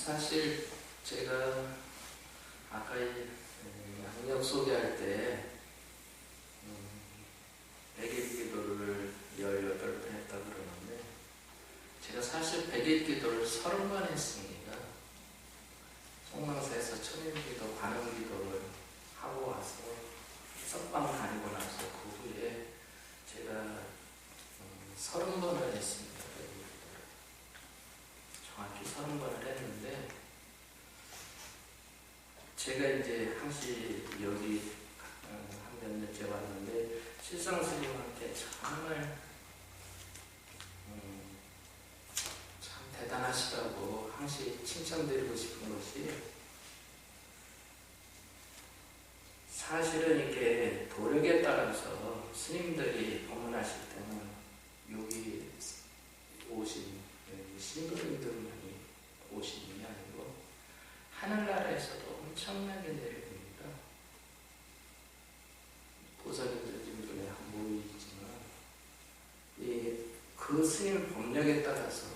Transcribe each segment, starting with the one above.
사실 제가 아까 양력 소개할 때 100일 기도를 18번 했다고 그러는데 제가 사실 100일 기도를 30번 했습니다. 송랑사에서 천일 기도, 관음 기도를 하고 와서 석방 다니고 나서 그 후에 제가 30번을 했습니다. 정확히 30번을 했는데 제가 이제 항시 여기 한 몇 년째 왔는데 실상 스님한테 정말 참 대단하시다고 항시 칭찬드리고 싶은 것이, 사실은 이렇게 도력에 따라서 스님들이 법문하실 때는 여기 오신 신도님들만이 오시는 게 아니고 하늘나라에서도 엄청나게 내려옵니다. 보살님들 지금 눈에 안 보이지만 그 스님 법력에 따라서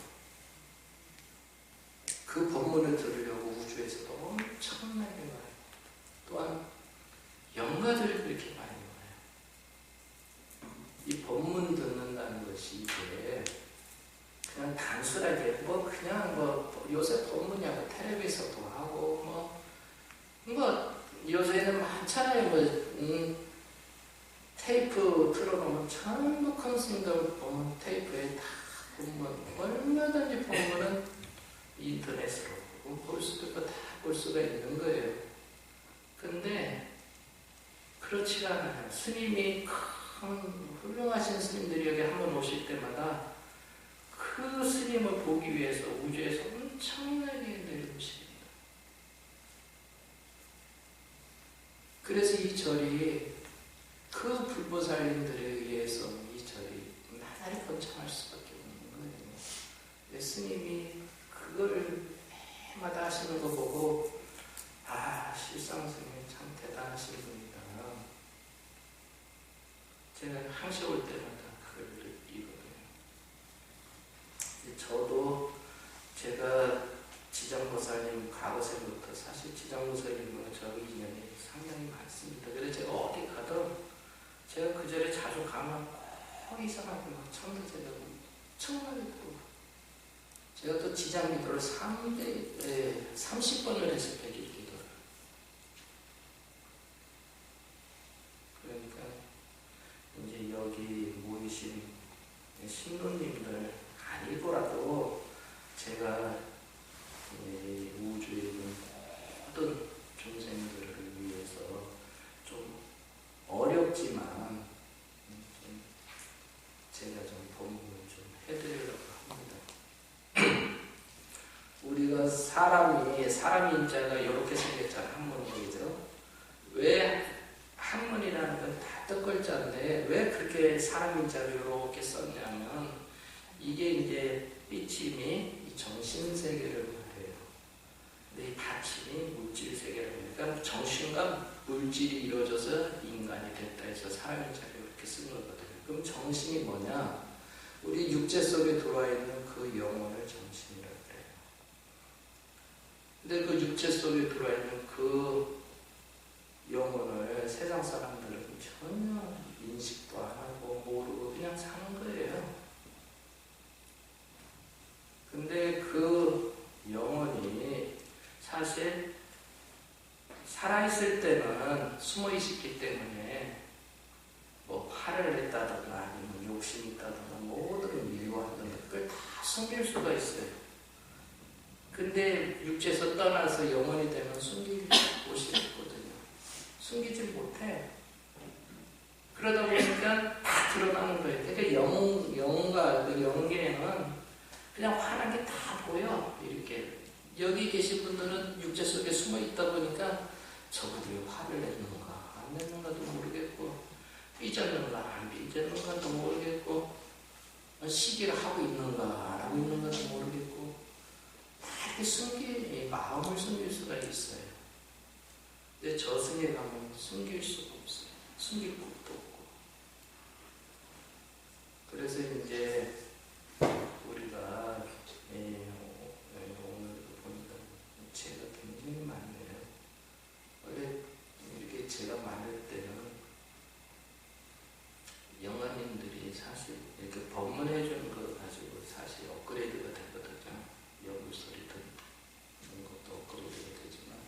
그 법문을 들으려고 우주에서도 엄청나게 와요. 또한 영가들이 그렇게 많이 와요. 이 법문 듣는다는 것이 이게 그냥 단순하게 그냥 요새 법문이야 텔레비에서도 하고 요새는 많잖아요. 테이프 틀어놓으면 전부 큰 스님들 보면 테이프에 다 보면 얼마든지 보면은 인터넷으로 볼 수도 있고 다 볼 수가 있는 거예요. 근데 그렇지가 않아요. 스님이 큰 훌륭하신 스님들이 여기 한번 오실 때마다 그 스님을 보기 위해서 우주에서 엄청나게 내려오십니다. 그래서 이 절이 그 불보살님들에 의해서 이 절이 나날이 번창할 수밖에 없는 거예요. 스님이 그걸 해마다 하시는 거 보고 실상 스님이 참 대단하신 분이다. 제가 항시 올 때마다 그걸 느끼거든요. 저도 제가 지장보살님 과거생부터 사실 지장보살님과 저하고 인연이 상당히 많습니다. 그래서 제가 어디 가도 제가 그 절에 자주 가면 꼭 이상하게 천도제가 엄청나게 들고, 제가 또 지장기도를 30번을 해서 100일 기도를. 그러니까 이제 여기 모이신 신도님들 아니고라도 제가 우주에 있는 모든众생들을 위해서 좀 어렵지만 제가 좀 법문을 좀 해드리려고 합니다. 우리가 사람 인자가 이렇게 생겼잖아요. 한문이죠. 왜 한문이라는 건 다 뜻글자인데 왜 그렇게 사람 인자를 이렇게 썼냐면 이게 이제 삐침이 이 정신세계를 말해요. 근데 이 받침이 물질세계를 말해요. 그러니까 정신과 물질이 이루어져서 인간이 됐다 해서 사람 인자를 이렇게 쓴 거거든요. 그럼 정신이 뭐냐? 우리 육체 속에 들어와 있는 그 영혼을 정신이라고 해요. 근데 그 육체 속에 들어와 있는 그 영혼을 세상 사람들은 전혀 인식도 안 하고 모르고 그냥 사는 거예요. 근데 그 영혼이 사실 살아있을 때는 숨어있기 때문에 화를 냈다든가 아니면 욕심이 있다든가 모든 미워하든가 그걸 다 숨길 수가 있어요. 근데 육체에서 떠나서 영혼이 되면 숨길 곳이 없거든요. 숨기질 못해. 그러다 보니까 다 드러나는 거예요. 그러니까 영혼과 그 영계는 그냥 화난 게 다 보여. 이렇게 여기 계신 분들은 육체 속에 숨어 있다 보니까 저분이 화를 냈는가 안 냈는가도 모르겠고 삐졌는가 안 삐졌는가도 모르겠고 시기를 하고 있는가 안 하고 있는가도 모르겠고 다 이렇게 마음을 숨길 수가 있어요. 근데 저승에 가면 숨길 수가 없어요. 숨길 곳도 없고. 그래서 이제 우리가 오늘 보니까 굉장히 많네요. 원래 이렇게 제가 많을 때는 영화님들이 사실 이렇게 법문해 주는 거 가지고 사실 업그레이드가 되거든요. 연구 소리 듣는 것도 업그레이드가 되지만,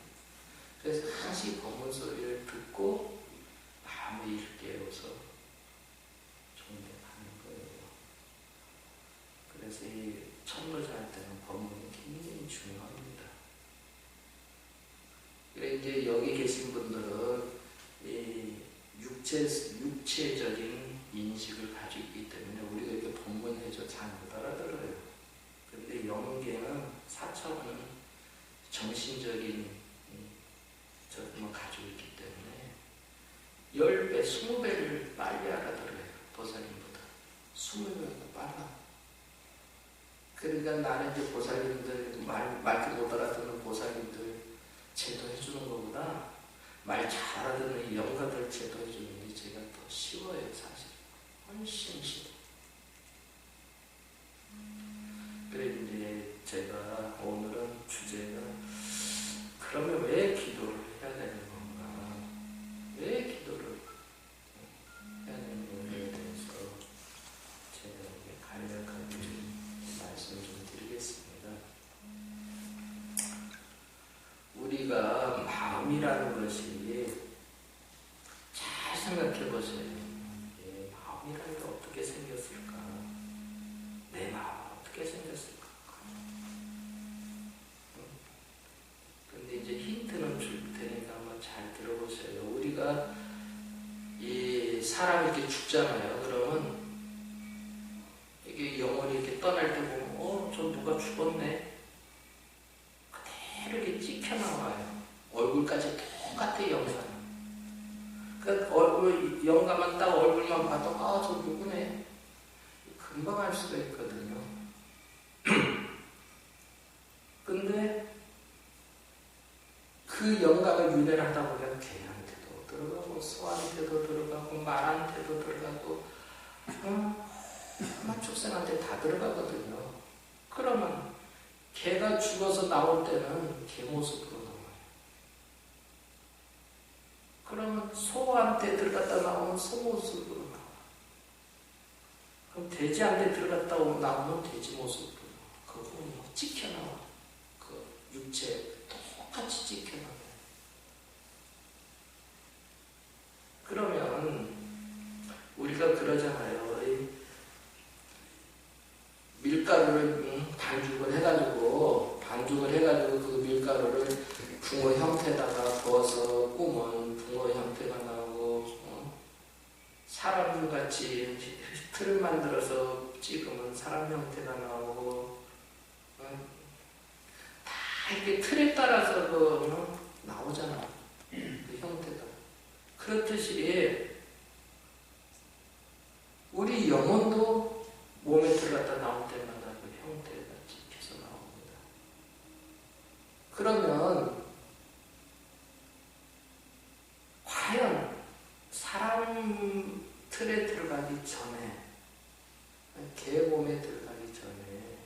그래서 다시 법문 소리를 듣고 마음의 일을 깨워서 존경하는 거예요. 그래서 이 천로자할 때는 법문이 굉장히 중요합니다. 그래 이제 여기 계신 분들은 이 육체적인 인식을 가지고 있기 때문에 우리가 이렇게 법문해줘 잘 못 알아들어요. 그런데 영계는 4차원은 정신적인 저것만 가지고 있기 때문에 10배, 20배를 빨리 알아들어요. 보살님보다 20배가 빨라. 그러니까 나는 이제 보살님들 말도 못 알아듣는 보살님들 제도해주는 것보다 말 잘 알아듣는 영가들 제도해주는 게 제가 더 쉬워요. 사실 훨씬 쉬워. 그래 이제 제가 오늘은 주제가 그러면 왜 기도를 해야 되는 건가, 왜 기도를 해야 되는 건가에 대해서 제가 간략하게 말씀을 좀 드리겠습니다. 우리가 마음이라는 것이 잘 생각해 보세요. 마음이라는 게 어떻게 생겼을까? 내 마음은 어떻게 생겼을까? 근데 이제 힌트는 줄 테니까 한번 잘 들어보세요. 우리가 이 사람이 이렇게 죽잖아요. 그러면 이게 영혼이 이렇게 떠날 때 보면 저 누가 죽었네. 그대로 이렇게 찍혀 나와요. 얼굴까지 똑같아 영상. 그 얼굴 영감만 딱 얼굴만 봐도 저 누구네. 금방 알 수가 있거든요. 근데 그 영감을 윤회를 하다 보면 개한테도 들어가고 소한테도 들어가고 말한테도 들어가고 축생한테 다 들어가거든요. 그러면 개가 죽어서 나올 때는 개 모습으로 나와요. 그러면 소한테 들어갔다 나오면 소 모습으로 나와요. 그럼 돼지한테 들어갔다 나오면 돼지 모습으로 나와요. 그거 찍혀 나와요. 그 육체 똑같이 찍혀 나와요. 그러면 우리가 그러잖아요. 밀가루를 반죽을 해가지고 그 밀가루를 붕어 형태에다가 부어서 꾸면 붕어 형태가 나오고, 사람같이 틀을 만들어서 찍으면 사람 형태가 나오고, 다 이렇게 틀에 따라서 나오잖아. 그 형태가. 그렇듯이 우리 영혼도 몸에 들어갔다 나올 때마다 그 형태가 찍혀서 나옵니다. 그러면 과연 사람 틀에 들어가기 전에, 개 몸에 들어가기 전에,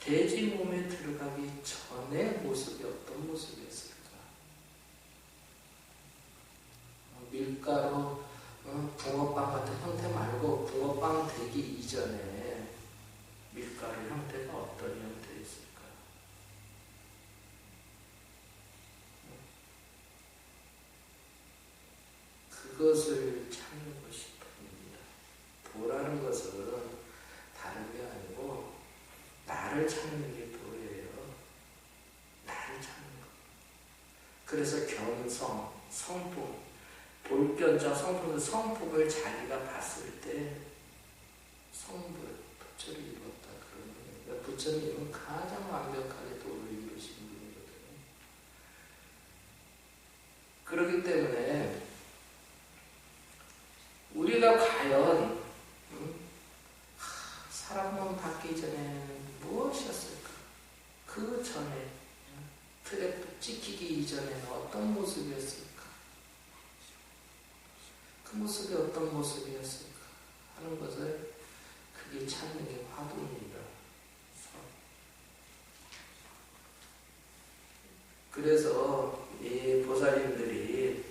돼지 몸에 들어가기 전에 모습이 어떤 모습이었을까? 밀가루, 붕어빵 같은 형태 말고 붕어빵 되기 이전에 밀가루 형태가 어떤 형태였을까? 그것을 찾는 것이 도입니다. 도라는 것은 다른 게 아니고 나를 찾는 게 도예요. 나를 찾는 것. 그래서 견성, 성품, 볼견자 성품을 자기가 봤을 때 성불, 부처를 이뤘다. 그런 거예요. 그러니까 부처님은 가장 완벽하게 도를 이루신 분이거든요. 그렇기 때문에 우리가 과연 사람만 받기 전에 무엇이었을까? 그 전에 틀에 찍히기 이전에는 어떤 모습이었을까? 그 모습이 어떤 모습이었을까 하는 것을 그게 찾는 게 화두입니다. 그래서 이 보살님들이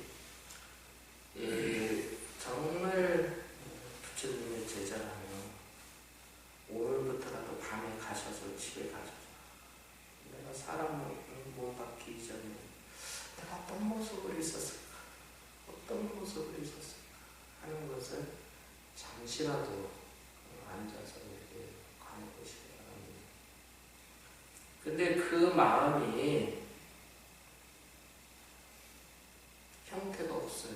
정말 부처님의 제자라면 오늘부터라도 밤에 가셔서 집에 가셔서 내가 사람 몸 받기 전에 내가 어떤 모습으로 있었을까? 어떤 모습으로 있었을까? 하는 것을 잠시라도 앉아서 이렇게 가보시기 바랍니다. 근데 그 마음이 형태가 없어요.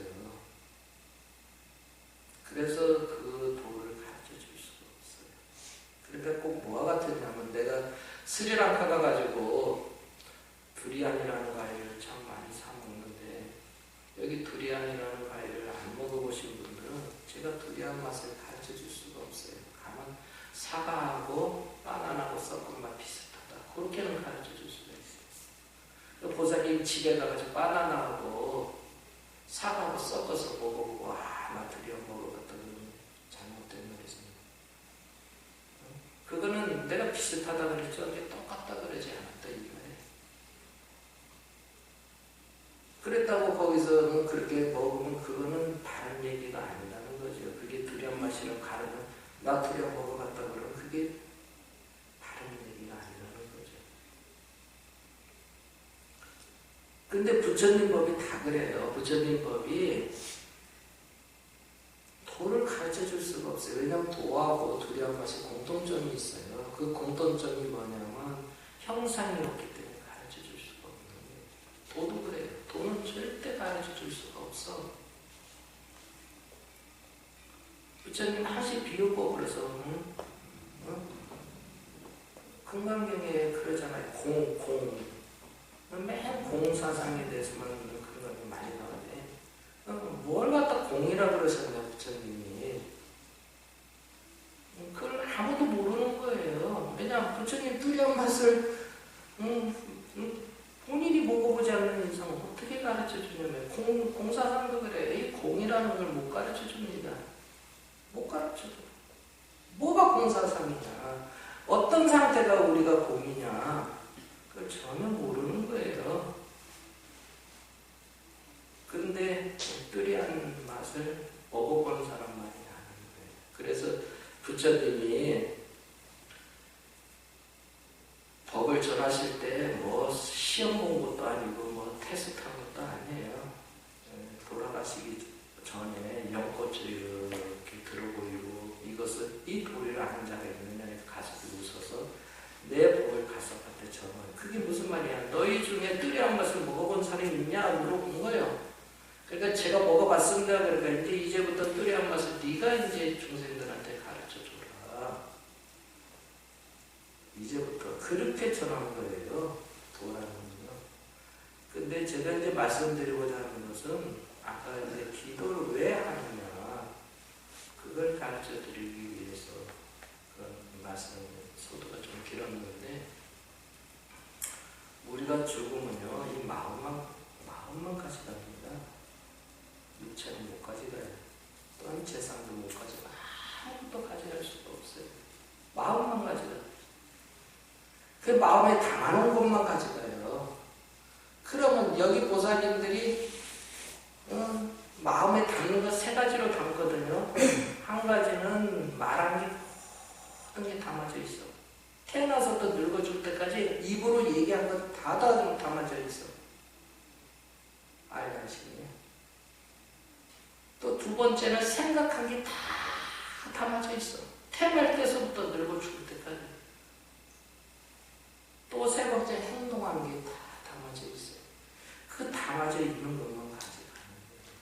그래서 그 도를 가르쳐 줄 수가 없어요. 그러니까 꼭 뭐와 같으냐면 내가 스리랑카 가가지고 두리안이라는 과일을 참 많이 사 먹는데 여기 두리안이라는 과일을 안 먹어보신 분들은 제가 두리안 맛을 가르쳐 줄 수가 없어요. 가만 사과하고 바나나하고 섞은 맛 비슷하다. 그렇게는 가르쳐 줄 수가 있어요. 보살님 집에 가가지고 바나나하고 사과하고 섞어서 먹어보고 나 두리안 먹어봤더니 잘못된 말이었습니다. 그거는 내가 비슷하다 그랬죠. 근데 똑같다 그러지 않았다 이 말이에요. 그랬다고 거기서 그렇게 먹으면 그거는 다른 얘기가 아니라는 거죠. 그게 두리안 맛이라고 가르면 나 두리안 먹어봤다 그러면 그게 다른 얘기가 아니라는 거죠. 근데 부처님 법이 다 그래요. 부처님 법이 도를 가르쳐 줄 수가 없어요. 왜냐하면 도하고 두리안 맛이 공통점이 있어요. 그 공통점이 뭐냐면 형상이 없기 때문에 가르쳐 줄 수가 없는 거예요. 도도 그래요. 도는 절대 가르쳐 줄 수가 없어. 부처님 하시 비유법을 해서 금강경에 그러잖아요. 공. 맨 공사상에 대해서만 그런 거 많이 나오는데 뭘 갖다 공이라 그러셨냐 부처님이. 그걸 아무도 모르는 거예요. 왜냐하면 부처님 두려운 맛을 본인이 먹어보지 않는 이상 어떻게 가르쳐 주냐면 공사상도 그래. 이 공이라는 걸 못 가르쳐 줍니다. 못 가르쳐 줘. 뭐가 공사상이냐. 어떤 상태가 우리가 공이냐. 그걸 전혀 모르는 거예요. 근데 두리안 맛을 먹어본 사람만이 아는 거예요. 그래서 부처님이 법을 전하실 때 뭐 시험 본 것도 아니고 뭐 테스트한 것도 아니에요. 돌아가시기 전에 연꽃을 이렇게 들어보이고 이것을 이 도리를 아는 자가 있느냐에 가서 웃어서 내 법을 가서한테 전해. 그게 무슨 말이야? 너희 중에 두리안 맛을 먹어본 사람이 있냐? 물어본 거예요. 그러니까 제가 먹어봤습니다. 그러니까 이제부터 두리안 맛을 네가 이제 중생들한테 가르쳐줘라. 이제부터 그렇게 전하는 거예요. 도라는 거요. 근데 제가 이제 말씀드리고자 하는 것은 아까 이제 기도를 왜 하느냐 그걸 가르쳐 드리기 위해서 그런 말씀을 소도가 좀 길었는데 우리가 죽으면요 이 마음만 가져갑니다. 육체는 못 가져가요. 또는 재산도 못 가져가. 아무것도 가져갈 수가 없어요. 마음만 가져가요. 그 마음에 담아놓은 것만 가져가요. 그러면 여기 보살님들이 마음에 담는 거 세 가지로 담거든요. 한 가지는 말한 게 모든 게 담아져 있어. 태어나서부터 늙어 죽을 때까지 입으로 얘기한 거 다 담아져 있어. 알다시피. 또 두 번째는 생각한 게 다 담아져 있어. 태어날 때서부터 늙어 죽을 때까지. 또 세 번째 행동한 게 다 담아져 있어요. 그 담아져 있는 것만 가져가는 거예요.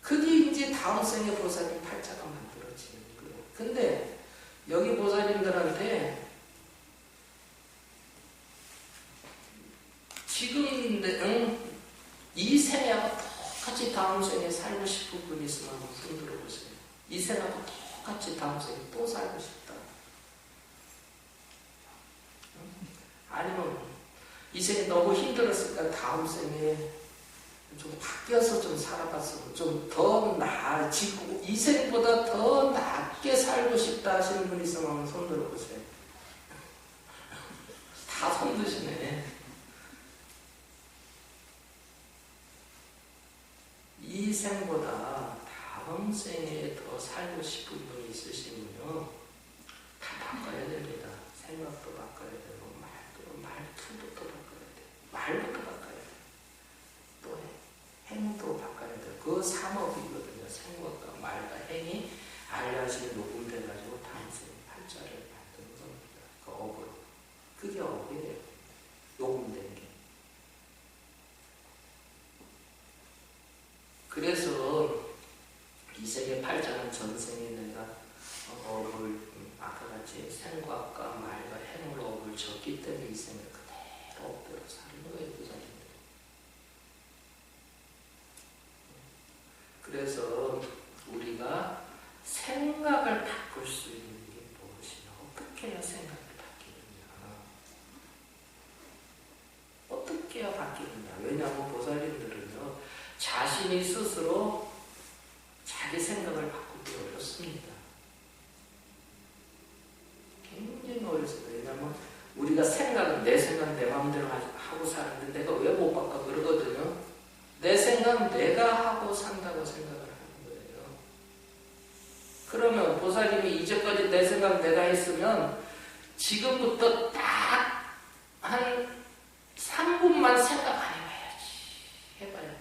그게 이제 다음 생에 보살님 팔자가 만들어지는 거예요. 근데 여기 보살님들한테 지금 이 생애하고 똑같이 다음 생에 살고 싶은 분 있으면 한번 손 들어보세요. 이 생하고 똑같이 다음 생에 또 살고 싶다. 아니면 이 생이 너무 힘들었으니까 다음 생에 좀 바뀌어서 좀 살아봤으면 좀 더 나아지고 이 생보다 더 낫게 살고 싶다 하시는 분 있으면 한번 손 들어보세요. 다 손드시네. 이 생보다 다음 생에 더 살고 싶은 분이 있으시면요, 다 바꿔야 됩니다. 생각도 바꿔야 되고, 말투부터 바꿔야 돼요. 말부터 바꿔야 돼요. 또 행도 바꿔야 돼요. 그 삼업이거든요. 생각과 말과 행이 알야시 녹음돼가지고 다음 생 팔자를 만드는 겁니다. 그 업으로. 그게 업이에요. 녹음된 게. 그래서 이 생의 팔자는 전생에 내가 업을 아까 같이 생각과 말과 행으로 업을 줬기 때문에 이 생을 그대로 업대로 사는 거예요. 부자님들. 그래서 우리가 생각을 바꿀 수 있는 게 무엇이냐? 어떻게 해야 생각이 바뀌느냐? 어떻게 해야 바뀌느냐? 왜냐하면 보살님들은요, 자신이 스스로 자기 생각을 바꾸기 어렵습니다. 굉장히 어렵습니다. 왜냐하면 우리가 생각은 내 생각 내 마음대로 하고 사는데 내가 왜 못 바꿔 그러거든요. 내 생각 내가 하고 산다고 생각을 하는 거예요. 그러면 보살님이 이제까지 내 생각 내가 했으면 지금부터 딱 한 3분만 생각 안 해봐야지. 해봐요.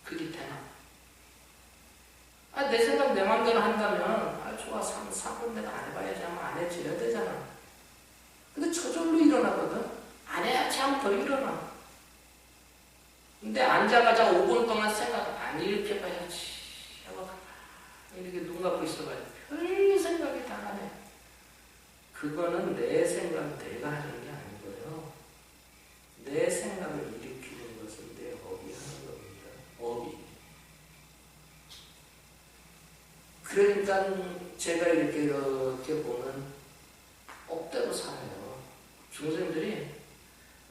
그게 되나? 내 생각 내 맘대로 한다면 좋아 3분 내가 안 해봐야지 하면 안 해줘야 되잖아. 근데 저절로 일어나거든. 안 해야지 하면 더 일어나. 근데 앉아가자 5분 동안 생각 안 이렇게 봐야지 하고 이렇게 눈 감고 있어봐야 별 생각이 다 나네. 그거는 내 생각 내가 하는 게 아니고요. 내 생각을 일으키는 것은 내 업이 하는 겁니다. 업이. 그러니까 제가 이렇게 보면 업대로 살아요. 중생들이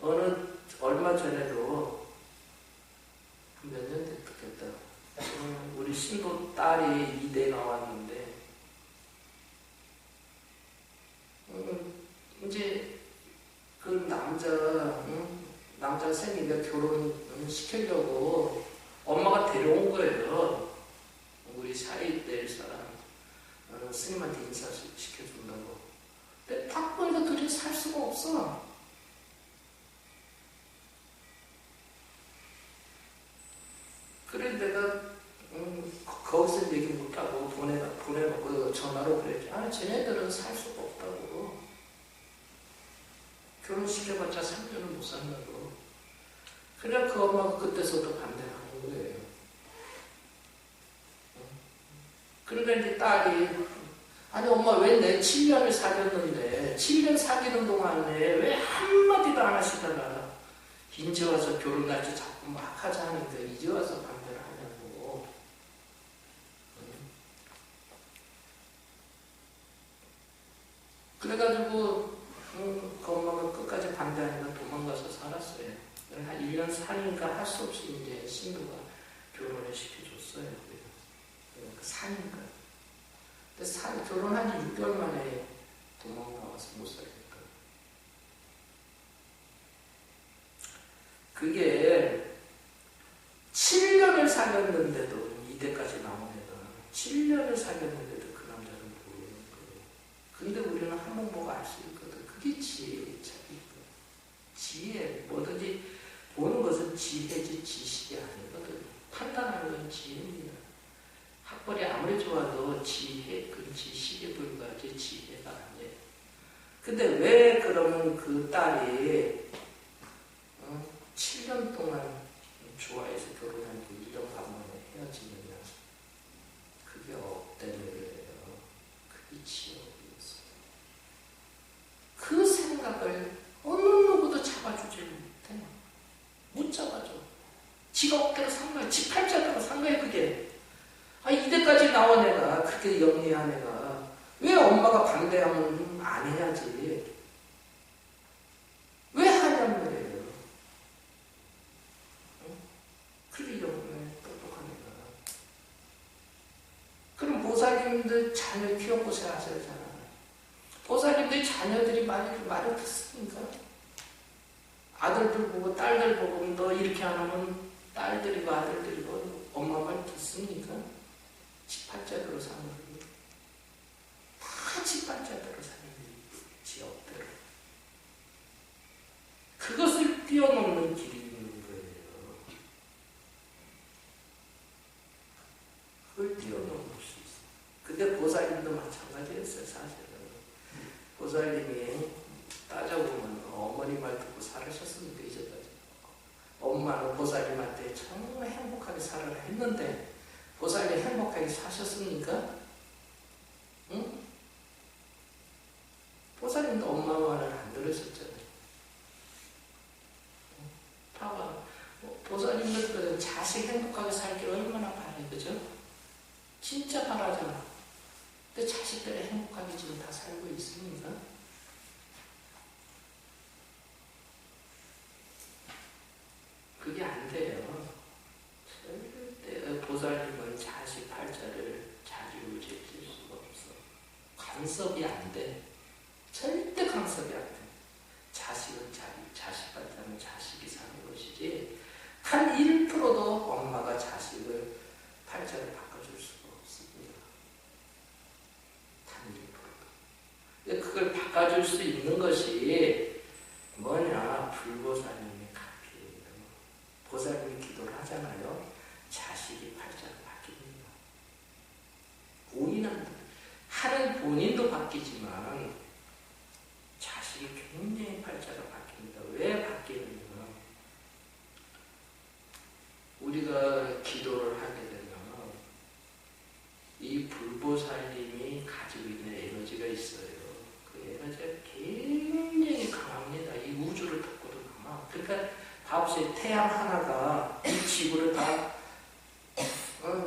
얼마 전에도 몇 년 됐겠다. 우리 신도 딸이 이대 나왔는데 이제 그 남자 생이가 결혼시키려고 엄마가 데려온 거예요. 우리 사이 될 사람 스님한테 인사시켜준다고. 근데 딱 보니까 둘이 살 수가 없어. 그래 내가 거기서 얘기 못하고 보내놓고 전화로 그랬지. 쟤네들은 살 수가 없다고. 결혼시켜봤자 3년은 못 산다고. 그래 그 엄마가 그때서도 반대를 하는 거예요. 그러니까 이제 딸이 엄마 왜 내 7년을 사귀었는데 7년 사귀는 동안에 왜 한마디도 안 하시다가 이제 와서 결혼 날짜 자꾸 막 하자 하는데 이제 와서 반대를 하냐고. 그래가지고 그 엄마가 끝까지 반대하니까 도망가서 살았어요. 한 1년 사니까 할 수 없이 이제 신부가 결혼을 시켜줬어요. 사니까. 근데 결혼한 지 6개월 만에 도망나와서 못 살니까. 그게 7년을 사귀었는데도 이때까지 나온 애가 7년을 사귀었는데도 그 남자는 모르는 거예요. 근데 우리는 한 번 보고 알 수 있거든. 그게 지혜예요. 지혜. 뭐든지 보는 것은 지혜지 지식이 아니거든. 판단하는 건 지혜입니다. 학벌이 아무리 좋아도 지혜, 그 지식에 불과하지 지혜가 아니에요. 근데 왜 그러면 그 딸이 7년 동안 좋아해서 결혼한 그 1년 반 만에 헤어지느냐? 그게 업대로예요. 그게 지옥이었어요. 그 생각을 어느 누구도 잡아주지 못해요. 못 잡아줘. 지가 업대로 산 거야. 지 팔자대로 산 거야 그게. 이때까지 나온 애가 그렇게 영리한 애가 왜 엄마가 반대하면 안 해야지? 왜 하냐는 거예요. 그렇게 영리해 똑똑한 애가. 그럼 보살님들 자녀 키워보세요 하잖아요. 보살님들 자녀들이 말을 듣습니까? 아들들 보고 딸들 보고 너 이렇게 안 하면 딸들이고 아들들이고 엄마 말 듣습니까? 지팔자대로 사는 거예요. 다 지팔자대로 사는 거예요. 지역대로. 그것을 뛰어넘는 길이 있는 거예요. 그걸 뛰어넘을 수 있어요. 근데 보살님도 마찬가지였어요. 사실은. 보살님이 따져보면 어머니 말 듣고 살으셨으니까 이제까지. 엄마는 보살님한테 정말 행복하게 살아라 했는데 보살님 행복하게 사셨습니까? 응? 보살님도 엄마 말을 안 들으셨잖아요. 봐봐. 보살님들 자식 행복하게 살길 얼마나 바래, 그죠? 진짜 바라잖아. 근데 자식들이 행복하게 지금 다 살고 있습니까? 그게 안 돼요. 절대 보살님은 자식 팔자를 자주지을 수가 없어. 간섭이 안 돼. 절대 간섭이 안 돼. 자식은 자식 팔자는 자식이 사는 것이지 한 1%도 엄마가 자식을 팔자를 바꿔줄 수가 없습니다. 단 1%도. 그걸 바꿔줄 수 있는 것이 뭐냐? 불보살님의 카피예요. 보살님이 기도를 하잖아요. 자식이 팔자를 바뀝니다. 하는 본인도 바뀌지만 자식이 굉장히 팔자가 바뀝니다. 왜 바뀌느냐? 우리가 기도를 하게 되면 이 불보살님이 가지고 있는 에너지가 있어요. 그 에너지가 굉장히 강합니다. 이 우주를 덮고도 강하. 그러니까 봐보세요. 태양 하나가 이 지구를 다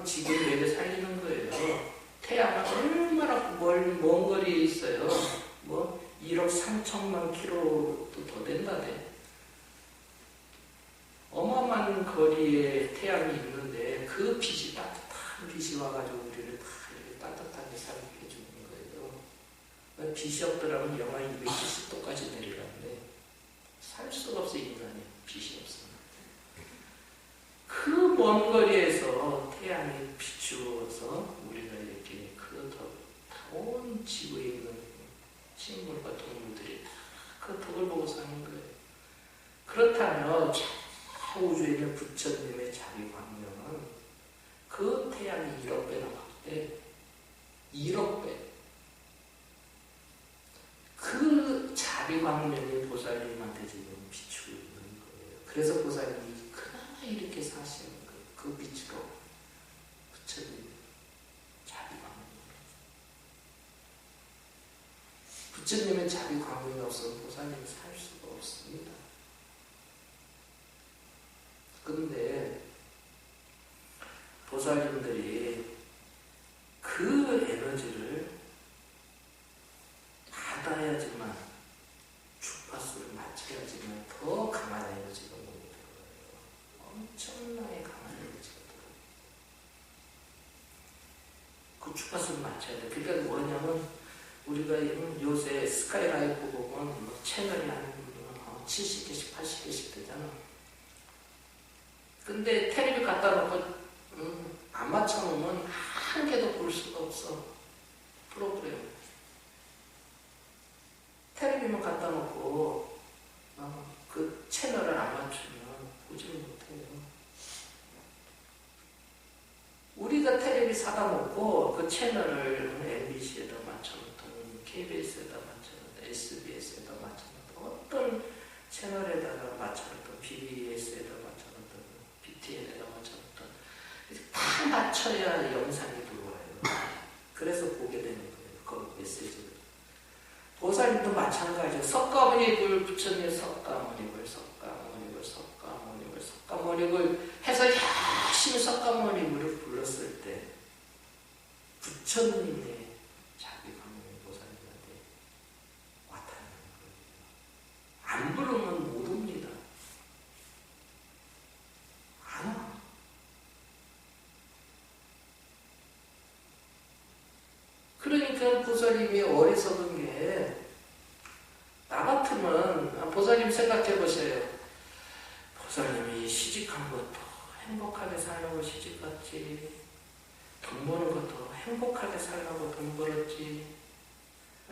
지구를 내려 살리는 거예요. 태양은 얼마나 먼 거리에 있어요. 뭐 1억 3천만 킬로도 더 된다네. 어마어마한 거리에 태양이 있는데 그 빛이 따뜻한 빛이 와가지고 우리를 다 이렇게 따뜻하게 살게 해주는 거예요. 빛이 없더라면 영하 270도까지 내려가는데 살 수가 없어 인간이 빛이 없으면. 그 먼 거리에서 태양이 비추어서 우리가 이렇게 온 지구에 있는 식물과 동물들이 다 그 덕을 보고 사는 거예요. 그렇다면 저 우주에 있는 부처님의 자비 광명은 그 태양이 1억 배 나왔대. 1억 배. 그 자비 광명이 보살님한테 지금 비추고 있는 거예요. 그래서 보살님이 그나마 이렇게 사시는 거예요. 그 빛으로 부처님 자비 광명. 부처님의 자비 광명이 없으면 보살님이 살 수가 없습니다. 근데 보살님들이 그 에너지를 받아야지만 주파수를 맞춰야지만 더 강한 에너지가 몸에 들어가요. 엄청나게 강한 에너지가 들어가요. 그 주파수를 맞춰야 돼. 그러니까 뭐냐면 우리가 요새 스카이라이프 보면 뭐 채널이 한 70개씩 80개씩 되잖아. 근데 텔레비 갖다 놓고 안 맞춰놓으면 한 개도 볼 수가 없어. 프로그램. 텔레비만 갖다 놓고 그 채널을 안 맞추면 보지를 못해요. 우리가 텔레비 사다 놓고 그 채널을 MBC에다 맞춰놓든 KBS에다 맞춰놓든 SBS에다 맞춰놓든 어떤 채널에다가 맞춰놓든 BBS에다 맞춰놓든 BTN에다 맞춰놓든 다 맞춰야 영상이 들어와요. 그래서 보게 되는 거예요. 그 메시지를. 보살님도 마찬가지예요. 석가모니불 부처님 석가모니불 해서 열심히 석가모니불을 불렀을 때 부처님의 자비 광명이 보살님한테 와닿는 거예요. 안 부르면 못 옵니다. 안 와. 그러니까 보살님이 어리석은 게 나 같으면 보살님 생각해 보세요. 목사님이 시집간 것도 행복하게 살려고 시집갔지, 돈 버는 것도 행복하게 살려고 돈 벌었지,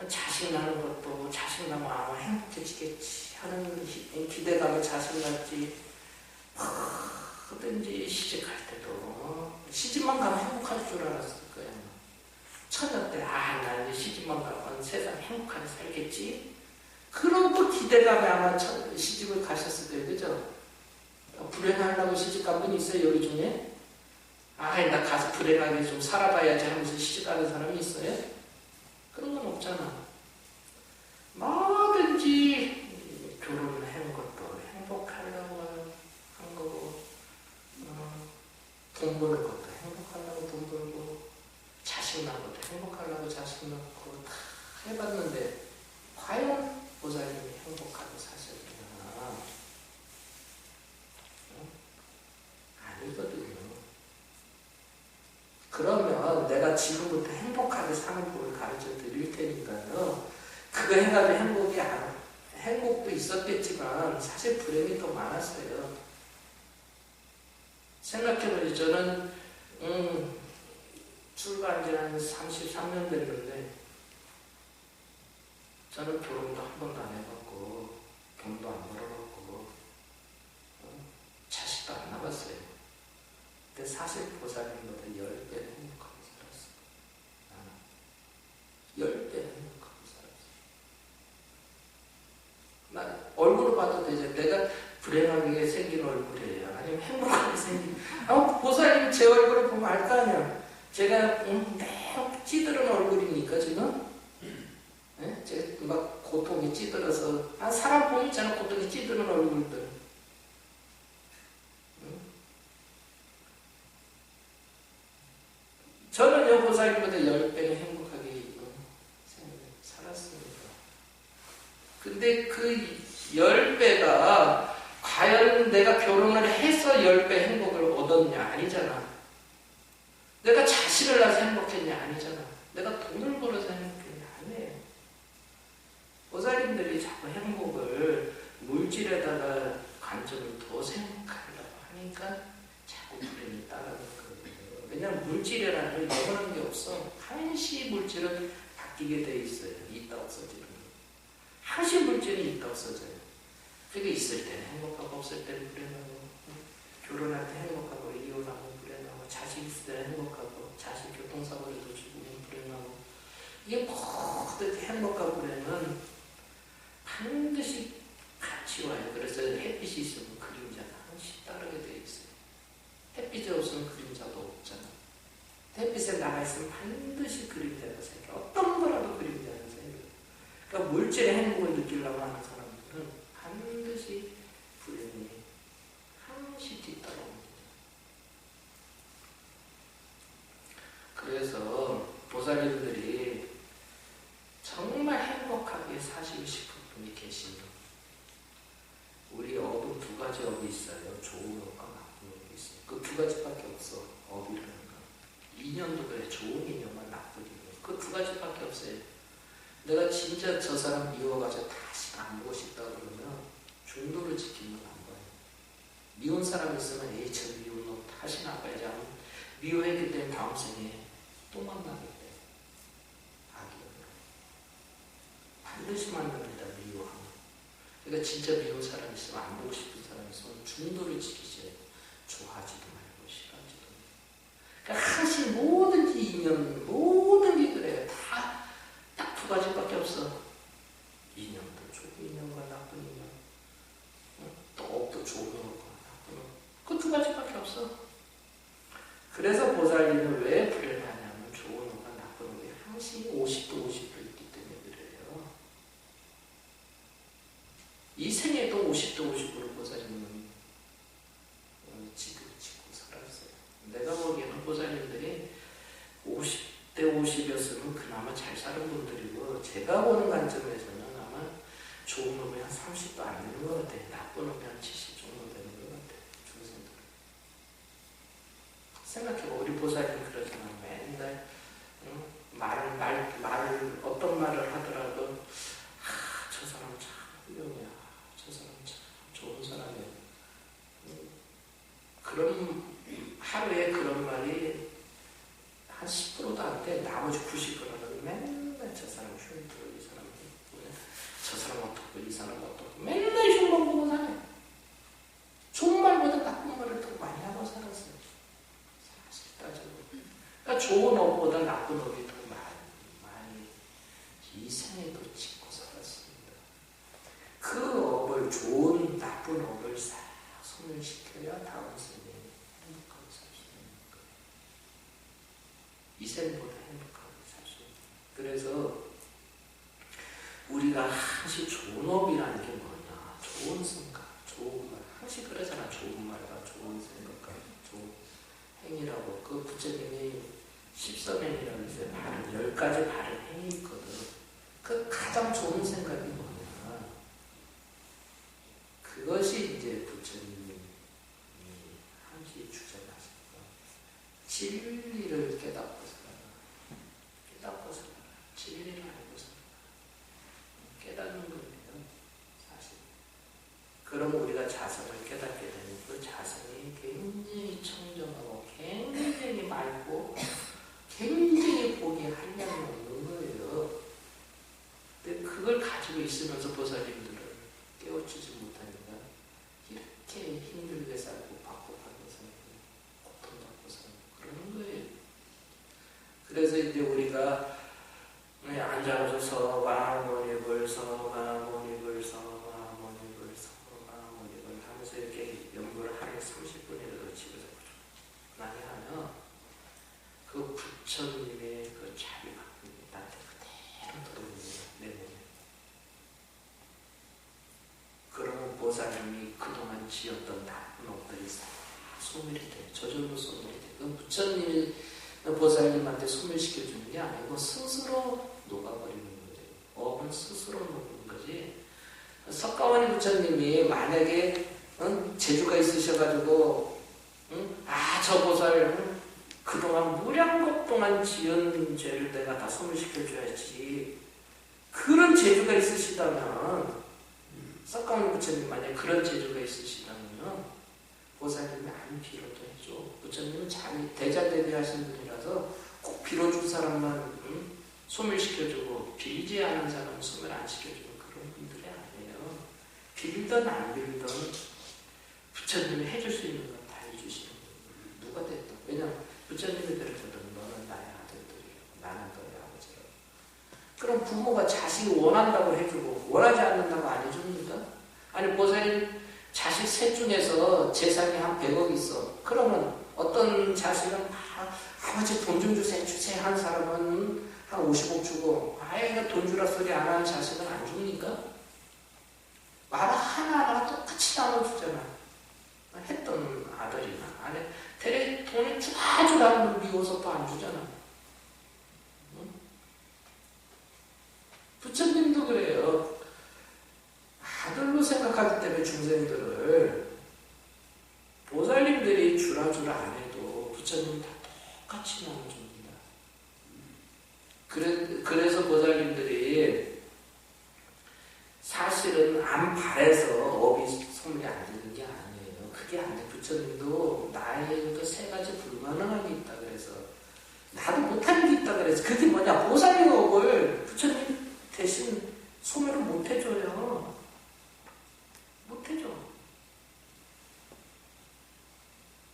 자식 낳는 것도 자식 낳으면 아마 행복해지겠지 하는 기대감에 자식 낳지, 뭐든지 시집갈 때도 시집만 가면 행복할 줄 알았을 거야. 처녀 때 나 이제 시집만 가면 세상 행복하게 살겠지, 그러고 기대감에 아마 시집을 가셨을 거예요. 그죠? 불행하려고 시집간 분이 있어요 여기 중에? 나 가서 불행하게 좀 살아봐야지 하면서 시집가는 사람이 있어요? 그런 건 없잖아. 뭐든지 결혼을 한 것도 행복하려고 한 거고, 돈 버는 것도 행복하려고 돈 벌고, 자식 낳은 것도 행복하려고 자식 낳고 다 해봤는데 과연 보살님이 행복하게 사셨느냐? 아니거든요. 그러면 내가 지금부터 행복하게 사는 법을 가르쳐 드릴 테니까요. 그거 해가지고 행복도 있었겠지만 사실 불행이 더 많았어요. 생각해보니 저는 출가한 지 한 33년 됐는데 저는 결혼도 한 번도 안 해봤고 돈도 안 벌어봤고 자식도 안 낳았어요. 근데 사실 보살님보다 10배 행복하게 살았어요. 나는 10배 행복하게 살았어요. 나 얼굴을 봐도 되죠. 내가 불행하게 생긴 얼굴이에요, 아니면 행복하게 생긴, 보살님 제 얼굴을 보면 알 거 아니야. 제가 맹 찌들은 얼굴이니까 지금 제가 막 고통이 찌들어서, 사람 보면 있잖아, 고통이 찌드는 얼굴들. 저는 여보살님보다 10배는 행복하게 살았습니다. 근데 그 10배가 과연 내가 결혼을 해서 10배 행복을 얻었냐? 아니잖아. 내가 자식을 낳아서 행복했냐? 아니잖아. 내가 돈을 벌어서 행복했냐? 아니에요. 보살님들이 자꾸 행복을 물질에다가 관점을 더 생각하려고 하니까 자꾸 불행이 따라오는 거예요. 왜냐하면 물질이라는 건 영원한 게 없어. 한시 물질은 바뀌게 돼 있어요. 있다 없어지는 거. 한시 물질은 있다 없어져요. 그게 있을 때는 행복하고 없을 때는 불행하고, 결혼할 때 행복하고 이혼하고 불행하고, 자식 있을 때는 행복하고 자식 교통사고에도 죽으면 불행하고, 이게 모든 행복하고 불행은 반드시 같이 와요. 그래서 햇빛이 있으면 그림자가 항시 따르게 돼 있어요. 햇빛이 없으면 그림자도 없잖아. 햇빛에 나가 있으면 반드시 그림자가 생겨. 어떤 거라도 그림자가 생겨. 그러니까 물질의 행복을 느끼려고 하는 사람들은 반드시 불행이 항시 뒤따라옵니다. 그래서 보살님들이 정말 행복하게 사시고 싶은 분이 계시면, 우리 업은 두 가지 업이 있어요. 좋은 업과 나쁜 업이 있어요. 그 두 가지밖에 없어. 업이라는 거. 인연도 그래. 좋은 인연과 나쁜 인연. 그 두 가지밖에 없어요. 내가 진짜 저 사람 미워가지고 다시 안 보고 싶다 그러면 중도를 지키면 안 봐요. 미운 사람 있으면 저 미운 놈 다시는 안 봐야지. 미워했기 때문에 다음 생에 또 만나겠대. 반드시 만납니다. 미워하면. 그러니까 진짜 미운 사람 있으면, 안 보고 싶은 사람 있으면 중도를 지키셔야 돼요. 좋아하지도 말고 싫어하지도 말고. 그러니까 사실 뭐든지 인연, 모든 게 그래요. 다 딱 두 가지밖에 없어. 인연도 좋은 인연과 나쁜 인연, 또 업도 좋은 업과 나쁜 업. 그 두 가지밖에 없어. 그래서 보살님은 왜 불행하냐면 좋은 업과 나쁜 업이 항상 50도 50도 있기 때문에 그래요. 이 생에도 50도 50도로 보살님은 지고 살았어요. 내가 보기에는 보살님들이 50대 50이었으면 그나마 잘 사는 분들이고, 제가 보는 관점에서는 아마 좋은 놈이 한 30도 안 되는 것 같아요. 나쁜 놈이 한 70 정도 되는 것 같아요. 중생들. 생각해봐. 우리 보살님 그러잖아. 맨날 말을 어떤 말을 하더라도 저 사람 참 훌륭해. 저 사람 참 좋은 사람이야. 그런 하루에 그런 말이 한 10%도 안 돼. 나머지 90%는 맨날 저 사람 흉 들어, 이 사람 저 사람 어떻고 이 사람 어떻고 맨날 흉만 보고 사네. 좋은 말보다 나쁜 말을 더 많이 하고 살았어요. 사실 따지고. 그러니까 좋은 업보다 나쁜 업이 더 많이 이 생에도 짓고 살았습니다. 그 업을, 좋은 나쁜 업을 싹 소멸시켜야 다음 생에 행복하게 살 수 있는 거예요. 이 생보다 행복하게 살 수 있는 거예요. 그래서 우리가 항시 좋은 업이라는 게 뭐냐? 좋은 생각, 좋은 말. 항시 그러잖아. 좋은 말과 좋은 생각과 좋은 행위라고. 그 부처님이 13행이라고 했어요. 바른 10가지 바른 행위 있거든. 그 가장 좋은 생각이 뭐냐? 그것이 이제 부처님이 항시 주장하신 거. 진리를 깨닫고 살아라. 깨닫고 살아라. 진리를 알고 살아라. 깨닫는 거예요. 사실. 그럼 우리가 자성을 깨닫게 되면 그 자성이 굉장히 청정하고 굉장히 맑고 굉장히 보기에 한량이 없는 거예요. 근데 그걸 가지고 있으면서 보살님들을 깨우치지 못하니까 이렇게 힘들게 살고 박복하게 살고 고통받고 살고 그러는 거예요. 그래서 이제 우리가 앉아서 마모니불 서마모니불 서마모니불 서마모니불 하면서 이렇게 연구를 하루에 30분이라도 집에서 많이 하면 그 부처님의 그 자비가 나한테 그대로 들어오는 내 몸에. 그러면 보살님이 그동안 지었던 나쁜 업들이 다 소멸이 돼. 저절로 소멸이 돼. 그 부처님이 보살님한테 소멸시켜주는 게 아니고 스스로 녹아버리는 거예요. 업은 스스로 녹는 거지. 석가모니 부처님이 만약에 재주가 있으셔가지고 저 보살 그동안 무량겁 동안 지은 죄를 내가 다 소멸시켜줘야지. 그런 재주가 있으시다면 석가모니 부처님 만약에 그런 재주가 있으시다면 보살님이 안 빌어도 해줘. 부처님은 잘 대자대비하신 분이라서 꼭 빌어준 사람만 소멸시켜주고 빌지 않은 사람은 소멸 안 시켜주는 그런 분들이 아니에요. 빌든 안 빌든 부처님이 해줄 수 있는 건 다 해주시는 거예요. 누가 됐든. 왜냐하면 부처님이 그러거든. 너는 나의 아들들이라고. 나는 너의 아버지라고. 그럼 부모가 자식이 원한다고 해주고 원하지 않는다고 안 해줍니까? 아니 보살님 자식 셋 중에서 재산이 한 100억 있어. 그러면 어떤 자식은 아버지 돈 좀 주세요 하는 사람은 한 50억 주고 아예 돈 주라 소리 안 하는 자식은 안 줍니까? 말 하나하나 똑같이 나눠주잖아. 했던 아들이나 아내 대래 돈이 주라주라 미워서 또 안 주잖아. 응? 부처님도 그래요. 아들로 생각하기 때문에 중생들을 보살님들이 주라 안 해도 부처님 다 똑같이 나눠줍니다. 그래서 보살님들이 사실은 안 바래서 업이 소멸이 안 되는 게 아니에요. 그게 안 돼. 부처님도 나의 그 3가지 불가능한 게 있다 그래서 나도 못하는 게 있다 그래서 그게 뭐냐? 보살의 업을 부처님 대신 소멸을 못 해줘요. 못 해줘.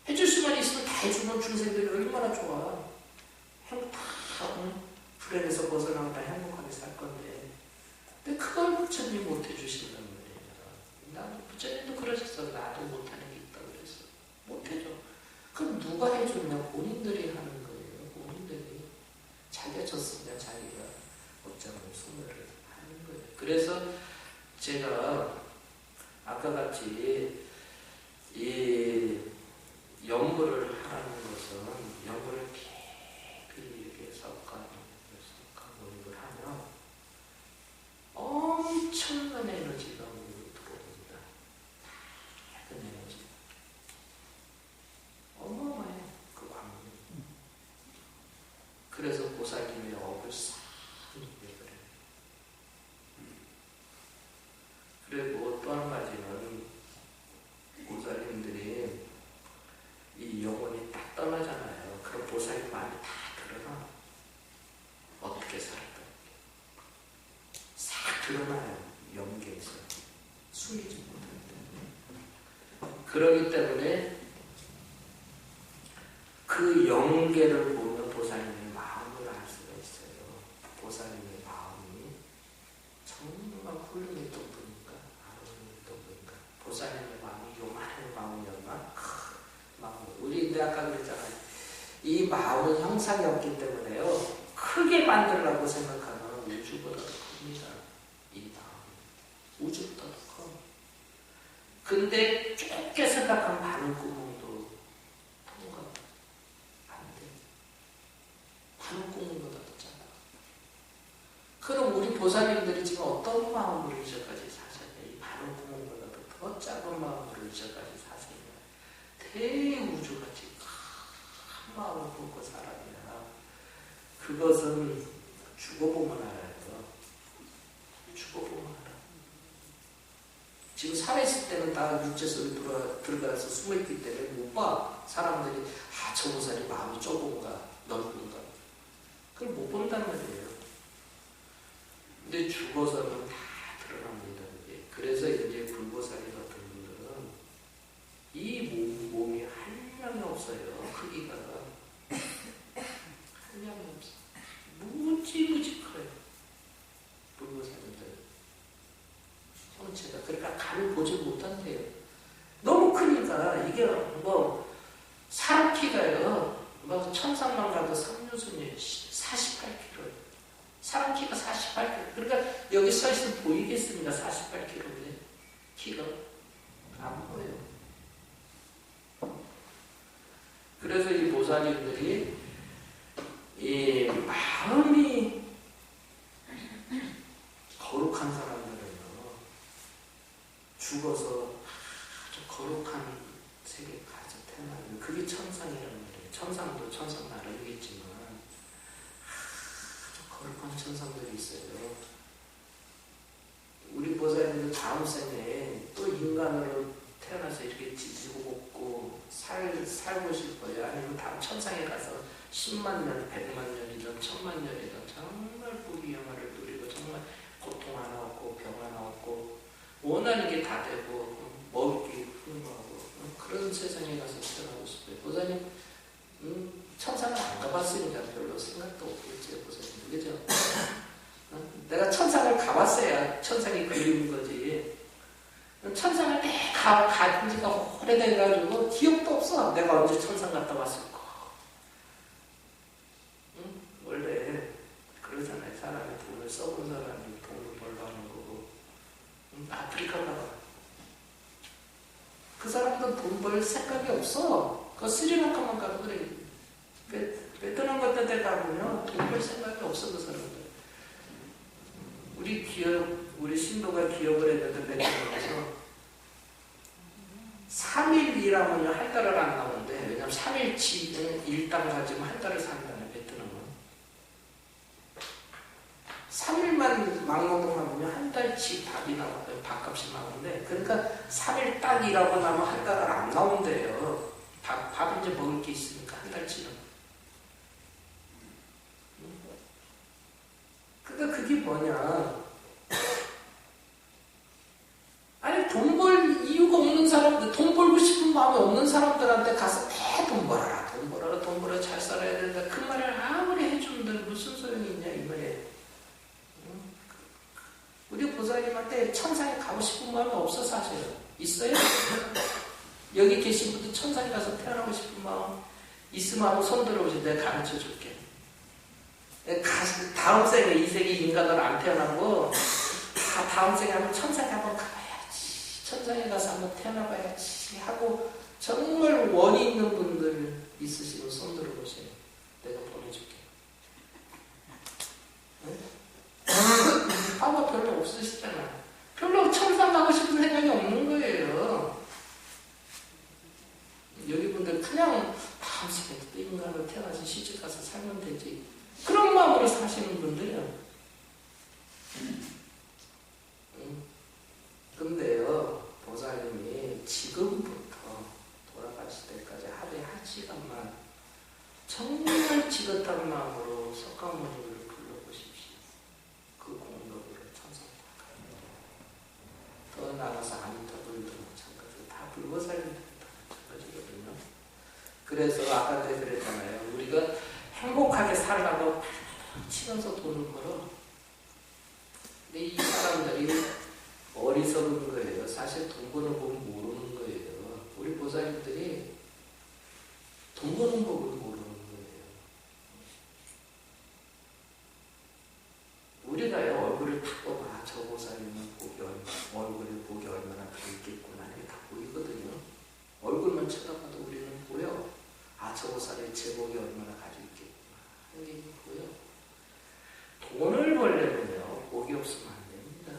해줄 수만 있으면 다 해주면 중생들이 얼마나 좋아. 불행에서 벗어나고 다 행복하게 살 건데. 근데 그걸 부처님이 못 해주신단 말이에요. 나도 부처님도 그러셨어. 나도 못하는 게 있다 그랬어. 못 해줘. 그럼 누가 해줬냐? 본인들이 하는 거예요. 본인들이. 자기가 졌으면 자기가 업장을 소멸을 하는 거예요. 그래서 제가 아까 같이 이 연구를 하는 것은 연구를 깊이 이렇게 섞어 모임을 하면 엄청난 에너지가 우리로 들어옵니다. 작은 에너지. 어마어마해. 그 광문이. 그래서 보살님의 업을 싹 누려버려요. 그리고 또 한 가지는 보살님들이 그렇기 때문에 그 영계를 보면 보살님의 마음을 알 수가 있어요. 보살님의 마음이 정말 훌륭했던 분인가, 아름다웠던 분인가. 보살님의 마음이 요만한 마음이었나? 큰 마음. 우리 아까 그랬잖아요. 이 마음은 형상이 없기 때문에요. 크게 만들라고 생각하면 우주보다 더 큽니다. 이 마음. 우주보다 더 커. 근데 좁게 생각하면 많은 구멍도 통과 안 돼. 많은 구멍보다 더 작아. 그럼 우리 보살님들이 지금 어떤 마음으로 이제까지 사셨냐? 이 많은 구멍보다 더 작은 마음으로 이제까지 사세요. 대우주같이 큰 마음을 품고 살아야. 그것은 죽어보면 알아요. 죽어보면 알아. 지금 살아있을 때는 다 육체 속에 들어가서 숨어있기 때문에 못 봐. 사람들이 저 보살이 마음이 좁은가 넓은가 그걸 못 본단 말이에요. 근데 죽어서는 다 드러납니다. 그래서 이제 불보살이 같은 분들은 이 몸이 한량이 없어요. 크기가 한량이 없어. 무지무지 커요. 불보살님들 형체가. 그러니까 감을 보지 못한대요. 너무 크니까 이게 뭐 사람 키가요. 뭐 천상만 가도 삼류순이 48kg. 사람 키가 48kg. 그러니까 여기 서 있으면 보이겠습니까? 48kg인데 키가 안 보여요. 그래서 이 보살님들이 이 마음이 거룩한 사람들은요, 죽어서 아주 거룩한 세계에 가서 태어나는, 그게 천상이라는 말이에요. 천상도 천상 나름이겠지만 아주 거룩한 천상들이 있어요. 우리 보살님들 다음 생에 또 인간으로 태어나서 이렇게 지지고 볶고 살고 싶어요. 아니면 다음 천상에 가서 10만 년, 100만 년이든 1000만 년이든 정말 부귀 영화를 누리고 정말 고통 하나 없고 병 하나 없고 원하는 게 다 되고 먹을 게 풍부하고 그런 세상에 가서 태어나고 싶어요. 보살님 천상을 안 가봤으니까 별로 생각도 없겠죠. 보살님. 그죠? 내가 천상을 가봤어야 천상이 그리는 거지. 천상을 간 지가 오래돼가지고 기억도 없어. 내가 언제 천상 갔다 왔을까. 원래 그러잖아요. 사람이 돈을 써본 사람이 돈을 벌러 하는 거고. 아프리카 가봐. 그 사람도 돈 벌 생각이 없어. 그 스리랑카만 가도 그래. 베트남 같은 데 가보면 돈 벌 생각이 없어. 그 사람들. 우리 신도가 기업을 했는데 베트남에서 3일 일하면 한 달을 안 나오는데, 왜냐면 3일치 일당 가지고 한 달을 산다네. 베트남은 3일만 막노동하면 한 달치 밥이 나와요. 밥값이 나오는데, 그러니까 3일 딱 일하고 나면 한 달을 안 나온대요. 밥 이제 먹을 게 있으니까 한 달치는. 그러니까 그게 뭐냐, 아니 돈 벌 이유가 없는 사람들, 돈 벌고 싶은 마음이 없는 사람들한테 가서 돈 벌어라, 돈 벌어라, 돈 벌어라, 잘 살아야 된다, 그 말을 아무리 해주는데 무슨 소용이 있냐 이 말이에요. 우리 보살님한테 천상에 가고 싶은 마음이 없어서 하세요. 있어요? 여기 계신 분들 천상에 가서 태어나고 싶은 마음 있으면 한번 손 들어보세요. 내가 가르쳐 줄게. 다음 생에 이 세계 인간으로 안 태어나고 다음 생에 한번 천상에 한번 가봐야지, 천상에 가서 한번 태어나봐야지 하고 정말 원이 있는 분들 있으시면 손 들어보세요. 내가 보내줄게. 네? 아마 별로 없으시잖아. 별로 천상 가고 싶은 생각이 없는 거예요. 여기 분들 그냥 다음 생에 또 인간으로 태어나서 시집가서 살면 되지, 그런 마음으로 사시는 분들이요. 근데요, 보살님이 지금부터 돌아가실 때까지 하루에 1시간만 정말 지긋한 마음으로 석가모니를 불러보십시오. 그 공덕으로 천상에 가요. 더 나가서 아미타불도 마찬가지로 다 불보살님 그래서 아까 내가 그랬잖아요. 우리가 행복하게 살라고 치면서 돈을 벌어. 근데 이 사람들이 어리석은 거예요. 사실 돈 버는 법을 모르는 거예요. 우리 보살님들이 돈 버는 법을 모르는 거예요. 우리가요, 얼굴을 딱 보면, 아, 저 보살님은 얼굴에 복이 얼마나 들어있겠구나, 이게 다 보이거든요. 얼굴만 쳐다봐도 우리는 보여. 아, 저 보살의 제복이 얼마나 가지고 있겠구나, 이게 보여. 돈을 벌려면요, 복이 없으면 안 됩니다.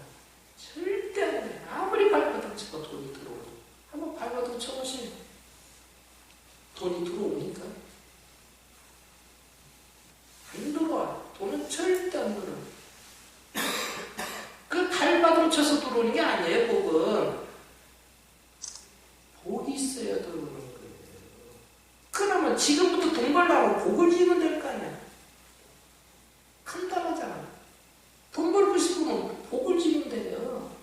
절대 안 돼. 아무리 발버둥 쳐도 돈이 들어오죠. 한번 발버둥 쳐보세요. 돈이 들어오니까. 안 들어와. 돈은 절대 안 들어와. 그 발버둥 쳐서 들어오는 게 아니에요, 복은. 복이 있어야 들어오는 거예요. 그러면 지금부터 돈 벌려고 복을 지으면 될 거 아니야. 간단하잖아. 돈 벌고 싶으면 복을 지으면 돼요.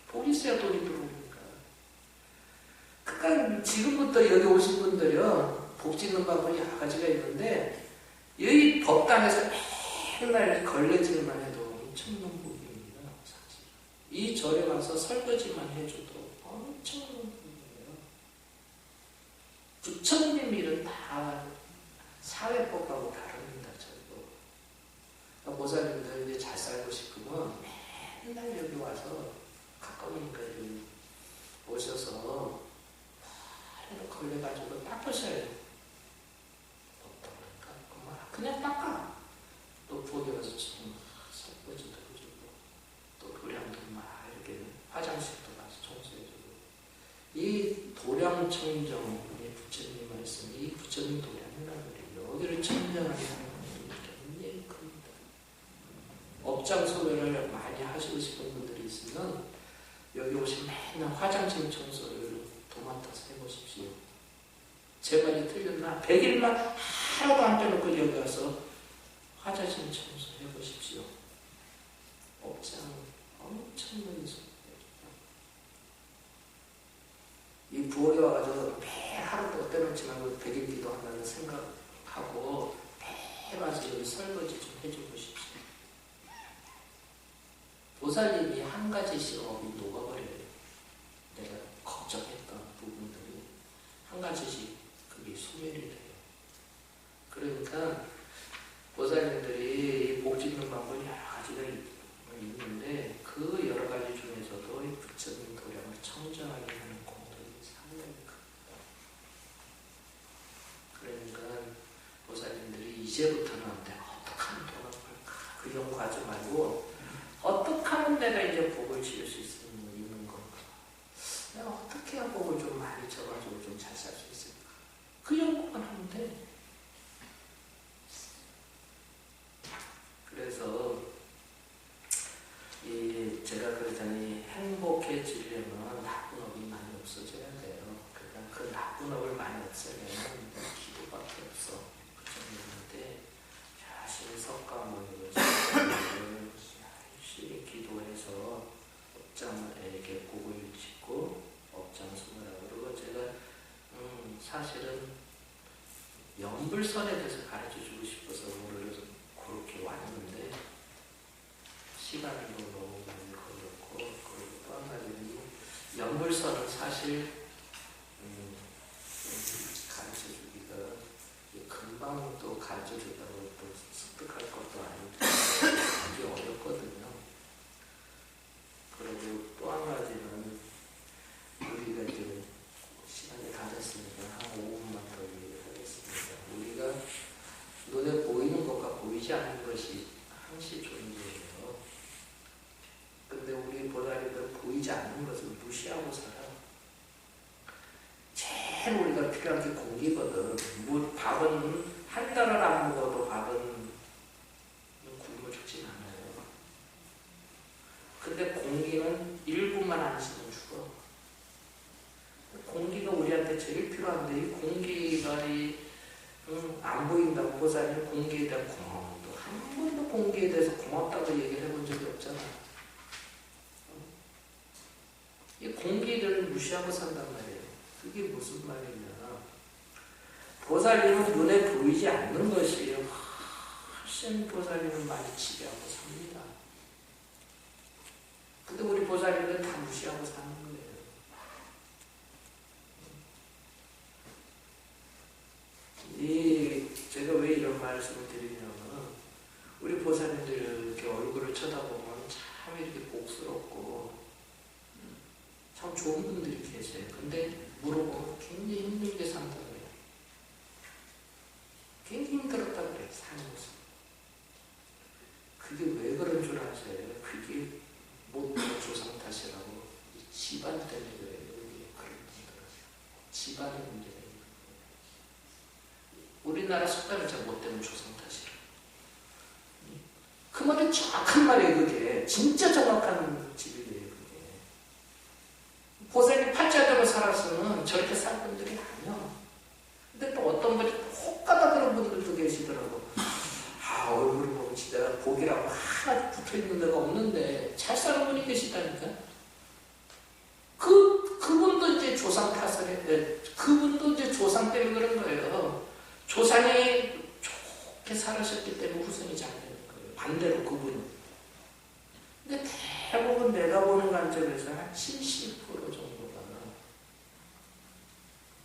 복이 있어야 돈이 들어오니까. 그러니까 지금부터 여기 오신 분들은 복 짓는 방법이 여러 가지가 있는데, 여기 법당에서 맨날 걸레질만 해도 엄청난 복입니다. 사실. 이 절에 가서 설거지만 해줘도 엄청난 복이에요. 부처님 일은 다 사회법하고 다릅니다. 저도. 보살님들 이제 잘 살고 싶으면 맨날 여기 와서 가까우니까 여기 오셔서 걸레 가지고 닦으셔요. 그냥 닦아. 또 부엌에 가서 좀 설거지도 해주고, 또 도량도 막 이렇게 화장실도 가서 청소해주고. 이 도량청정, 부처님 말씀, 이 부처님 도량이라는 거예요. 여기를 청정하게 하는 게 굉장히 큽니다. 업장 소변을 많이 하시고 싶은 분들이 있으면 여기 오시면 맨날 화장실 청소를 도맡아서 해보십시오. 제 말이 틀렸나? 100일만 하루도 안 빼놓고 여기 와서 화장실 청소 해보십시오. 업장 엄청나게 소변해줍니다. 이 부엌에 와가지고 매 하루도 빼놓지 말고 100일 기도한다는 생각하고 매 와서 여기 설거지 좀 해줘보십시오. 보살님이 한 가지씩 업이 녹아버려요. 내가 걱정했던 부분들이 한 가지씩 그게 소멸이 돼요. 그러니까 보살님들이 복 짓는 방법이 여러 가지가 있는데, 그 여러 가지 중에서도 이 부처님 도량을 청정하게 하는 공덕이 상당히 큽니다. 그러니까 보살님들이 이제부터는 내가 어떻게 하면 돈을 벌까, 그 연구하지 말고 어떻게 하면 내가 이제 복을 지을 수 있는 건가, 내가 어떻게 해야 복을 좀 많이 줘가지고 좀 잘 살 수 있을까, 그 연구만 하면 돼. 그래서 제가 그랬더니 행복해지려면 나쁜 업이 많이 없어져야 돼요. 그러니까 그 나쁜 업을 많이 없애려면 기도밖에 없어. 부처님한테 자신의 석가모니를 열심히 기도해서 업장에게 복을 짓고 업장수문하고. 그리고 제가 사실은 연불선에 대해서 가르쳐주고 싶어서 오늘 그렇게 왔는데 시간이 너무 많이 걸렸고, 그리고 또 한 가지는 연불선은 사실 가르쳐주기가 금방 또 가르쳐준다고 또 습득할 것도 아니고 되게 어렵거든요. 그리고 또 한 가지는 우리가 이제 시간이 다 됐으니까 한 5분만 더 얘기하겠습니다. 우리가 눈에 보이는 것과 보이지 않는 것이 항시 존재해요. 근데 우리 보살님들은 보이지 않는 것을 무시하고 살아. 제일 우리가 필요한 게 공기거든. 밥은 한 달을 안 먹어도 밥은 굶어 죽진 않아요. 근데 공기는 1분만 안 있으면 죽어. 공기가 우리한테 제일 필요한데, 이 공기가 안 보인다고 보살님 공기에 대한 고마움도 한 번도 공기에 대해서 고맙다고 얘기를 해본 적이 없잖아. 이 공기를 무시하고 산단 말이에요. 그게 무슨 말이냐. 보살님은 눈에 보이지 않는 것이에요. 훨씬 보살님은 많이 지배하고 삽니다. 근데 우리 보살님은 다 무시하고 사는 거예요. 제가 왜 이런 말씀을 드리냐면, 우리 보살님들 이렇게 얼굴을 쳐다보면 참 이렇게 복스럽고, 참 좋은 분들이 계세요. 근데 물어보면 굉장히 힘들게 산다고 해요. 굉장히 힘들었다고 그래요, 사는 것은. 그게 왜 그런 줄 아세요? 그게 못 조상 탓이라고. 집안 때문에 그래요. 그런 분들은. 집안의 문제가 있는 거예요. 우리나라 속담이 잘 못되는 조상 탓이라고. 그 말이 정확한 말이에요, 그게. 진짜 정확한 집이에요, 그게. 보살님 팔자대로 살았으면 저렇게 살 분들이 아니야. 근데 또 어떤 분이 혹 가다 그런 분들도 계시더라고. 얼굴을 보면 진짜 복이라고 하나 붙어있는 데가 없는데 잘 사는 분이 계시다니까. 그분도 이제 조상 탓을 해. 그분도 이제 조상 때문에 그런 거예요. 조상이 좋게 살으셨기 때문에 후손이 잘 되는 거예요. 반대로 그분은. 근데 대부분 내가 보는 관점에서 한 70% 정도가,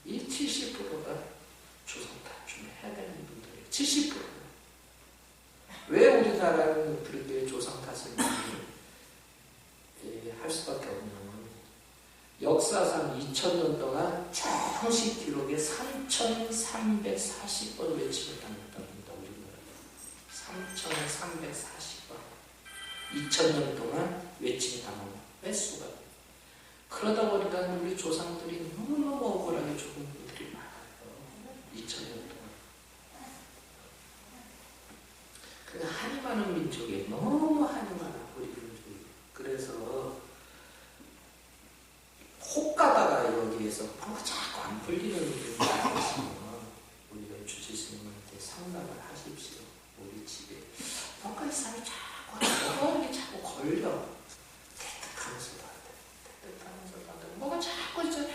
이 70%가 조상 탓 좀 해야 되는 분들이에요. 70%. 왜 우리나라는 그렇게 조상 탓을 할 수밖에 없냐면, 역사상 2000년 동안 정식 기록에 3,340번 외침을 당했다고 합니다. 우리나라 3,340번 2000년 동안 외침을 당한 횟수가. 그러다 보니까 우리 조상들이 너무너무 억울하게 죽은 분들이 많아요. 2000년 동안. 한이 많은 민족이, 너무 한이 많아, 우리 민족이. 그래서 혹 가다가 여기에서 뭔가 자꾸 안 풀리는 일이 많으시면 우리가 주지스님한테 상담을 하십시오. 우리 집에 뭔가 이 사람이 자꾸 이게 자꾸 걸려. 깨끗하면서도 안 돼. 깨끗하면서도 안 되고, 뭐가 자꾸 이제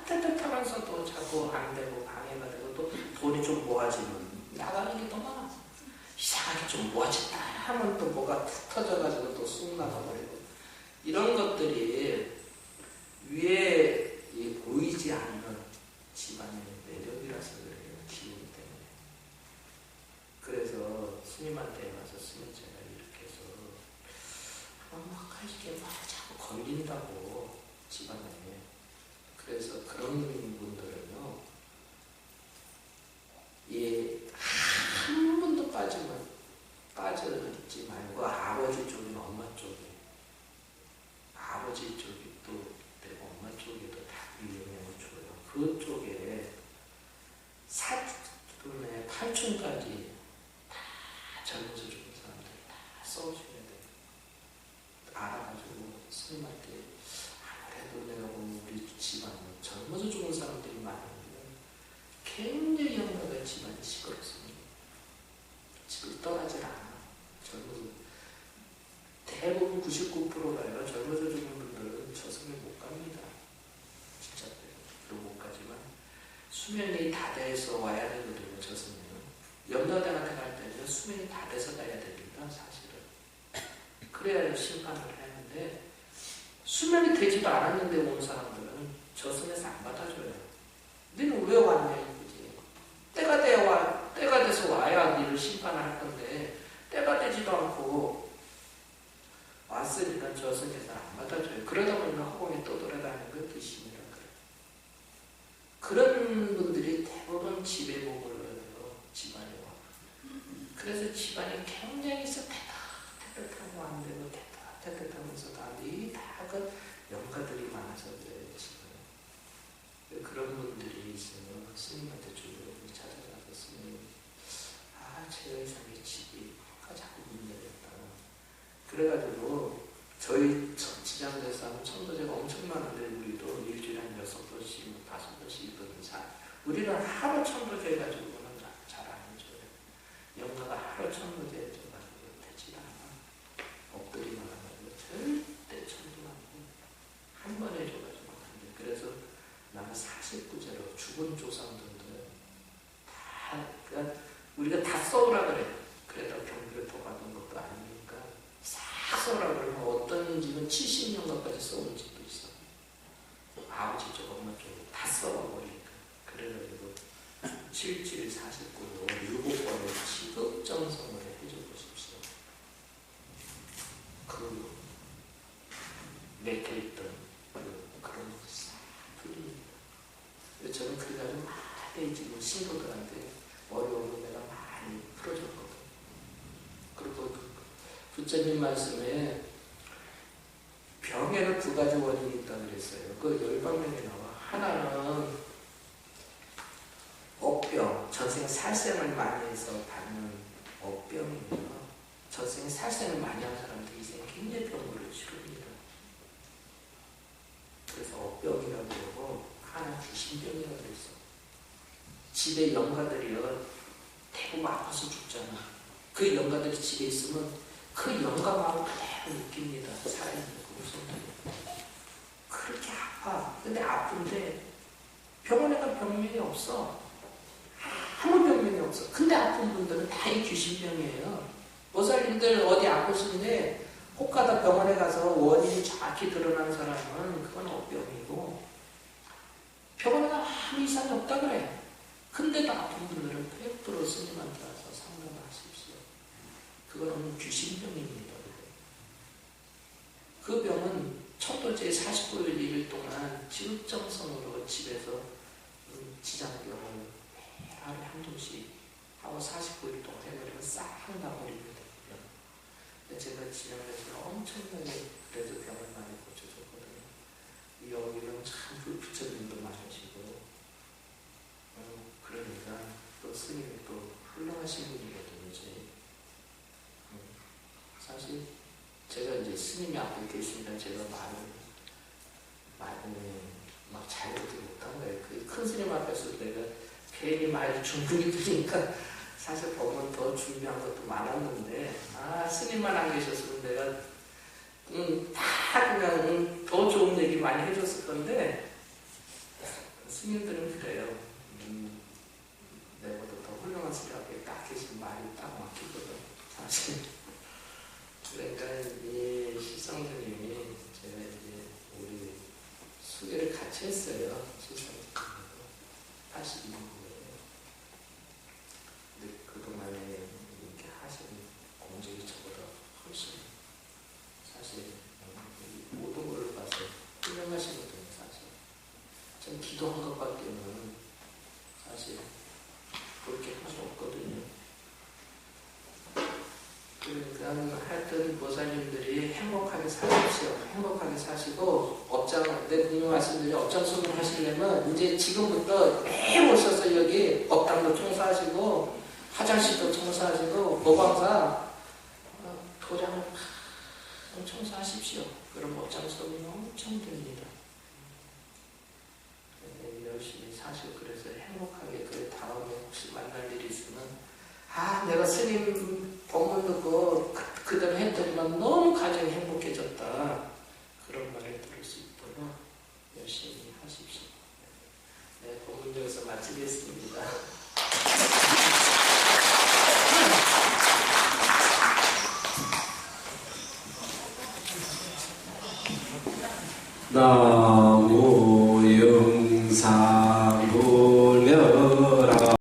깨끗하면서도 자꾸 안 되고 방해가 되고, 또 돈이 좀 모아지면 나가는 게 더 많아. 이상하게 좀 모아진다 하면 또 뭐가 툭 터져가지고 또 쑥 나가버리고, 이런 것들이 위에 보이지 않는 집안의 매력이라서 그래요. 기운 때문에. 그래서 스님한테 와서 스님 제가 이렇게 해서 이게 막 자꾸 걸린다고 집안에. 그래서 그런 분들은요, 한 번도 빠지지 말고 아버지 쪽이나 엄마 쪽에, 아버지 쪽이 또 되고 엄마 쪽에도 다 영향을 줘요. 그쪽에 사촌에 8촌까지 다 젊어서 죽은 사람들 다 써줘야 돼요. 알아가지고 스님한테, 아무래도 내가 보면 우리 집안은 젊어서 죽은 사람들이 많은데 굉장히 영가가 집안이 시끄럽습니다. 집을 떠나질 않아. 젊어서 대부분 99%가요. 젊어서 죽은 분들은 저승에 못 갑니다. 진짜 못 가지만 수명이 다 돼서 와야 되거든요. 저승에는. 염라대한테 갈 때는 수명이 다 돼서 가야 됩니다. 사실은. 그래야 심판을 하는데, 수명이 되지도 않았는데 온 사람들은 저승에서 안 받아줘요. 너는 왜 왔냐 이거지. 때가 돼서 와야 너를 심판할 건데, 때가 되지도 않고 왔으니까 저승에서 안 받아줘요. 그러다 보니까 허공에 떠돌아다니는 걸 귀신이라 그래요. 그런 분들이 대부분 지배복을 해요. 집안에 와. 그래서 집안이 굉장히 깨끗하고 안 되고 깨끗하면서도 안 돼. 다 그 영가들이 많아서 그래요. 지금. 그런 분들이 있으면 스님한테 주로 찾아가서 스님, 제 의상의 집이 자꾸 문제됐다. 그래가지고 저희 지장에서 하면 천도제가 엄청 많은데, 우리도 일주일에 한 6번씩, 5번씩 있거든요. 우리는 하루 천도제 해가지고는 잘 안 해줘요. 영가가 하루 천도제 해줘가지고 되지 않아. 엎드리만 하고 절대 천도 않고 한 번 해줘가지고 안 돼. 그래서 나는 49제로 죽은 조상들도 그러니까 우리가 다 써오라 그래. 그래도 경비를 더 받은 것도 아니니까 싹 써오라 그러면 어떤 집은 70년 가까이 써온 집도 있어. 아버지 쪽, 엄마 쪽 다 써버리니까. 그래가지고 77, 49로 7번의 지극정성을 해줘 보십시오. 그 맥혀있던 그런 싹 풀립니다. 저는 그래가지고 많이 지금 신부들한테 어려운 내가 많이 풀어줬거든. 그리고 부처님 말씀에 병에는 두 가지 원인이 있다고 그랬어요. 그 열방명에 나와. 하나는 업병, 전생 살생을 많이 해서 받는 업병이고요. 전생 살생을 많이 한 사람들이 이생 굉장히 병고를 치릅니다. 그래서 업병이라고 그러고 하나 귀신병이라고 그랬어. 집에 영가들이요 대부분 아파서 죽잖아. 그 영가들이 집에 있으면 그 영가마음을 그대로 느낍니다. 살아있는 그 우선들이. 그렇게 아파. 근데 아픈데 병원에 가면 병명이 없어. 아무 병명이 없어. 근데 아픈 분들은 다 이 귀신병이에요. 보살님들 어디 아프신데 혹 가다 병원에 가서 원인이 정확히 드러난 사람은 그건 업병이고 병원에 가면 아무 이상이 없다 그래. 근데도 아픈 분들은 100% 스님한테 와서 상담을 하십시오. 그거는 귀신병입니다. 그 병은 첫 번째 49일 1일 동안 지극정성으로 집에서 지장병을 매일 하루에 한동씩 하고 49일 동안 해버리면 싹 나버립니다. 근데 제가 지난해서 엄청나게 그래도 병을 많이 고쳐줬거든요. 여기는 참 부처님도 많으시고 그러니까 또 스님이 또 훌륭하신 분이거든요. 사실 제가 이제 스님이 앞에 계시니까 제가 막 잘하지 못한 거예요. 그 큰 스님 앞에서 내가 괜히 말 중분이 드니까 사실 보면 더 준비한 것도 많았는데 스님만 안 계셨으면 내가 다 그냥 더 좋은 얘기 많이 해줬을 건데 스님들은 그래요. 내보다 더 훌륭한 스님 앞에 딱 계신 말이 딱 막히거든. 사실 그러니까 이 실성스님이 제가 이제 우리 수계를 같이 했어요. 실성스님하고 82년도에. 근데 그동안에 이렇게 하신 공적이 저보다 훨씬 사실 모든 걸 봐서 훌륭하시거든요. 사실 전 기도한 것밖에는 사실 그렇게 할 수 없거든요. 그러니까 하여튼 보살님들이 행복하게 사십시오. 행복하게 사시고 내 분명 말씀드린 업장수를 하시려면 이제 지금부터 매일 오셔서 여기 법당도 청소하시고 화장실도 청소하시고 모방사 도장을 청소하십시오. 그럼 업장수는 엄청 됩니다. 열심히 사시고 그래서 행복하게 그 다음에 혹시 만날 일이 있으면 내가 스님 법문 듣고 그대로 했더니만 너무 가정이 행복해졌다. 그런 말을 들을 수 있도록 열심히 하십시오. 네, 법문 여기서 마치겠습니다. 나무 영사